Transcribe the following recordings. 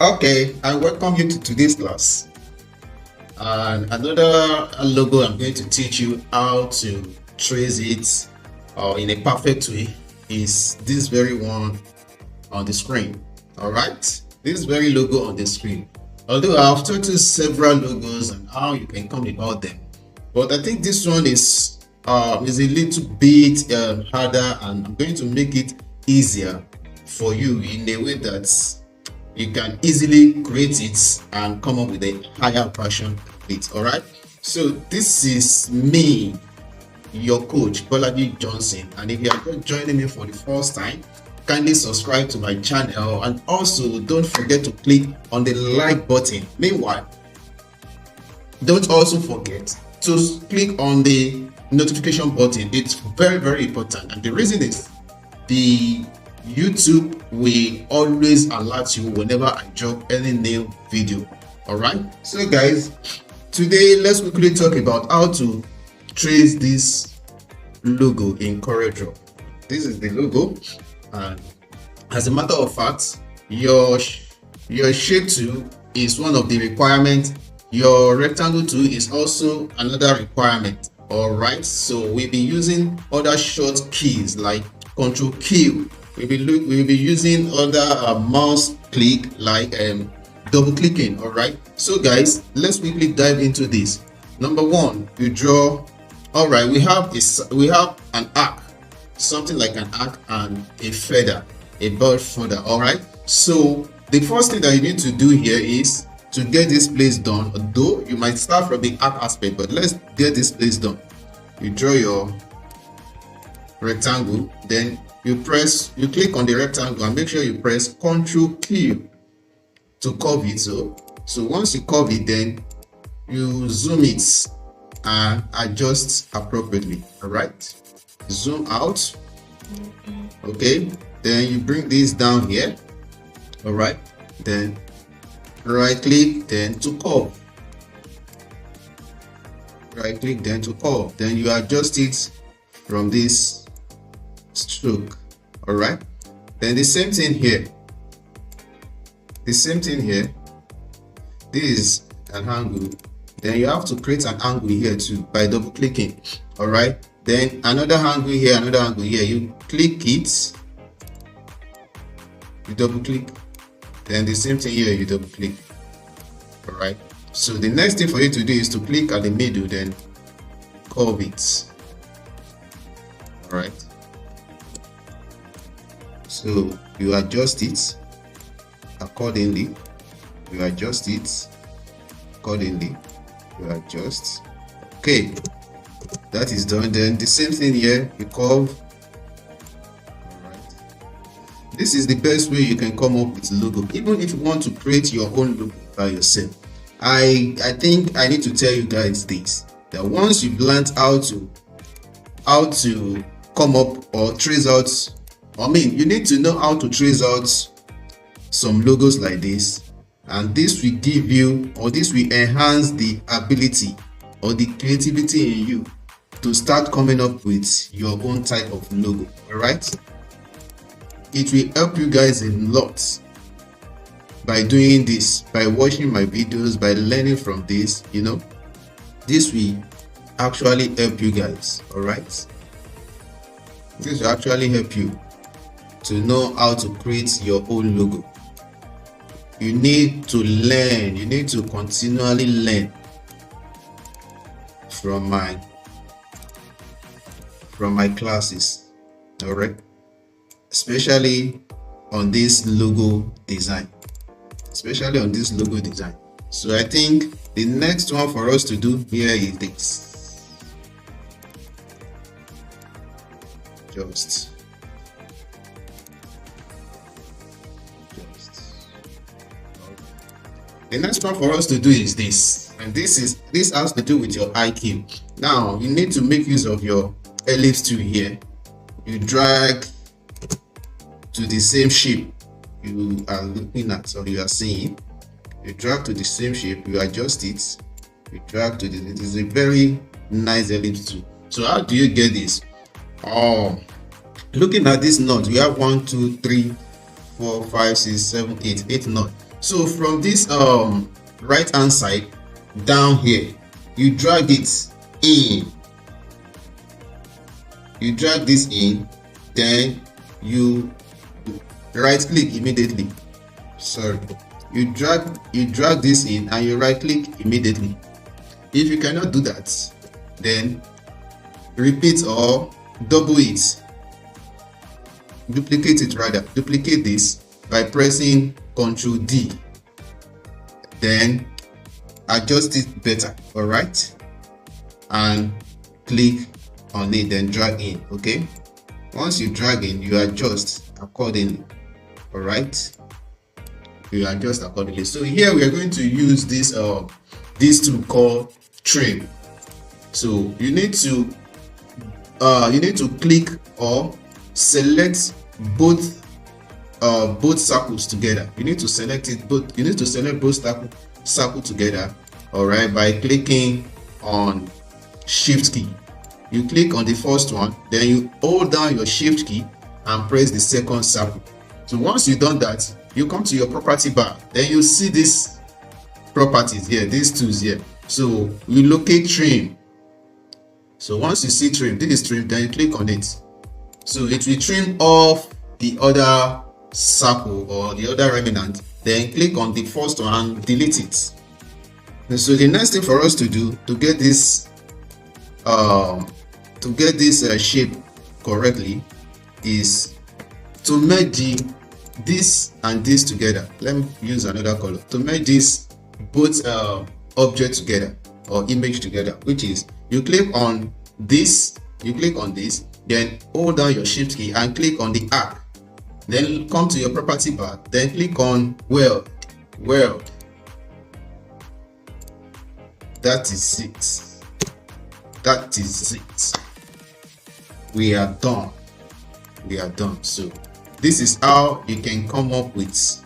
Okay, I welcome you to today's class. And another logo I'm going to teach you how to trace it in a perfect way is this very one on the screen. All right, this very logo on the screen. Although I've taught you several logos and how you can come about them, but I think this one is a little bit harder, and I'm going to make it easier for you in a way that you can easily create it and come up with a higher version of it. All right, so this is me, your coach Bolaji Johnson, and if you are just joining me for the first time, kindly subscribe to my channel, and also don't forget to click on the like button. Meanwhile, don't also forget to click on the notification button. It's very important, and the reason is the YouTube will always alert you whenever I drop any new video. All right, so guys, today let's quickly talk about how to trace this logo in CorelDraw. This is the logo, and as a matter of fact, your shape tool is one of the requirements. Your rectangle tool is also another requirement. All right, so we'll be using other short keys like Control Q. We'll be using other mouse click like double clicking. All right, so guys, let's quickly dive into this. Number one, you draw. All right, we have an arc, something like an arc, and a feather, a bird feather. All right, so the first thing that you need to do here is to get this place done. Though you might start from the arc aspect, but let's get this place done. You draw your rectangle, then you click on the rectangle and make sure you press Ctrl Q to curve it. So once you curve it, then you zoom it and adjust appropriately. All right, zoom out. Okay, then you bring this down here. All right, then right click, then to curve. Right click, then to curve. Then you adjust it from this stroke. All right, then the same thing here. This is an angle. Then you have to create an angle here too by double clicking. All right, then another angle here, another angle here. You click it, you double click, then the same thing here, you double click. All right, so the next thing for you to do is to click at the middle, then curve it. All right, so you adjust it accordingly. You adjust it accordingly. You adjust. Okay, that is done. Then the same thing here, you curve. All right, this is the best way you can come up with logo, even if you want to create your own logo by yourself. I think I need to tell you guys this, that once you've learned how to come up or trace out, you need to know how to trace out some logos like this, and this will give you, or this will enhance the ability or the creativity in you to start coming up with your own type of logo. All right, it will help you guys a lot by doing this, by watching my videos, by learning from this. This will actually help you guys. All right, this will actually help you to know how to create your own logo. You need to learn, you need to continually learn from my classes. All right, especially on this logo design, So I think the next one for us to do here is this. The next one for us to do is this, and this has to do with your IQ. Now you need to make use of your ellipse tool here. You drag to the same shape you are looking at, or you are seeing. You drag to the same shape, you adjust it, you drag to it is a very nice ellipse tool. So how do you get this? Looking at this knot, we have 1 2 3 4 5 6 7 8 knot. So from this right hand side down here, you drag it in, you drag this in, then you right click immediately. Sorry, you drag this in and you right click immediately. If you cannot do that, then repeat or double it, duplicate it rather, duplicate this by pressing Ctrl D, then adjust it better, all right, and click on it, then drag in. Okay, once you drag in, you adjust accordingly, all right, you adjust accordingly. So here we are going to use this tool called trim. So you need to click or select both circles together. You need to select both circle together, all right, by clicking on shift key. You click on the first one, then you hold down your shift key and press the second circle. So once you've done that, you come to your property bar, then you see these properties here, these tools here. So you locate trim. So once you see trim, this is trim, then you click on it. So it will trim off the other circle or the other remnant, then click on the first one and delete it. And so the next thing for us to do to get this shape correctly is to merge this and this together. Let me use another color to merge this both object together or image together, which is you click on this, then hold down your shift key and click on the arc, then come to your property bar, then click on weld. That is it. We are done. So this is how you can come up with,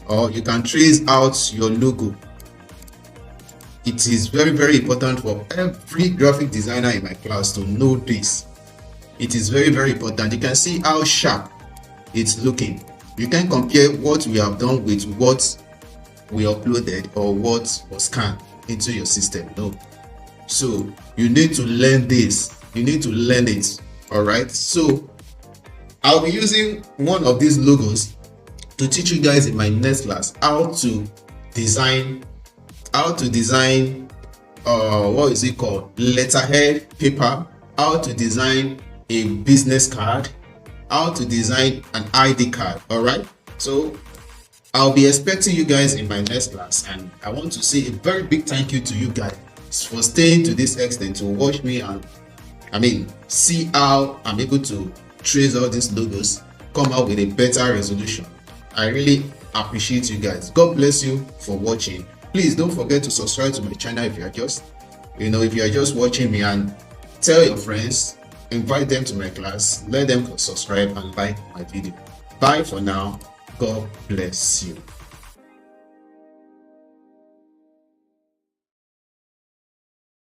or you can trace out your logo. It is very, very important for every graphic designer in my class to know this. It is very, very important. You can see how sharp it's looking. You can compare what we have done with what we uploaded or what was scanned into your system. No. So you need to learn this. You need to learn it. All right. So I'll be using one of these logos to teach you guys in my next class how to design what is it called, letterhead paper, how to design a business card, how to design an ID card. All right, so I'll be expecting you guys in my next class, and I want to say a very big thank you to you guys for staying to this extent to watch me and see how I'm able to trace all these logos, come out with a better resolution. I really appreciate you guys. God bless you for watching. Please don't forget to subscribe to my channel if you are just watching me, and tell your friends, invite them to my class, let them subscribe and like my video. Bye for now. God bless you.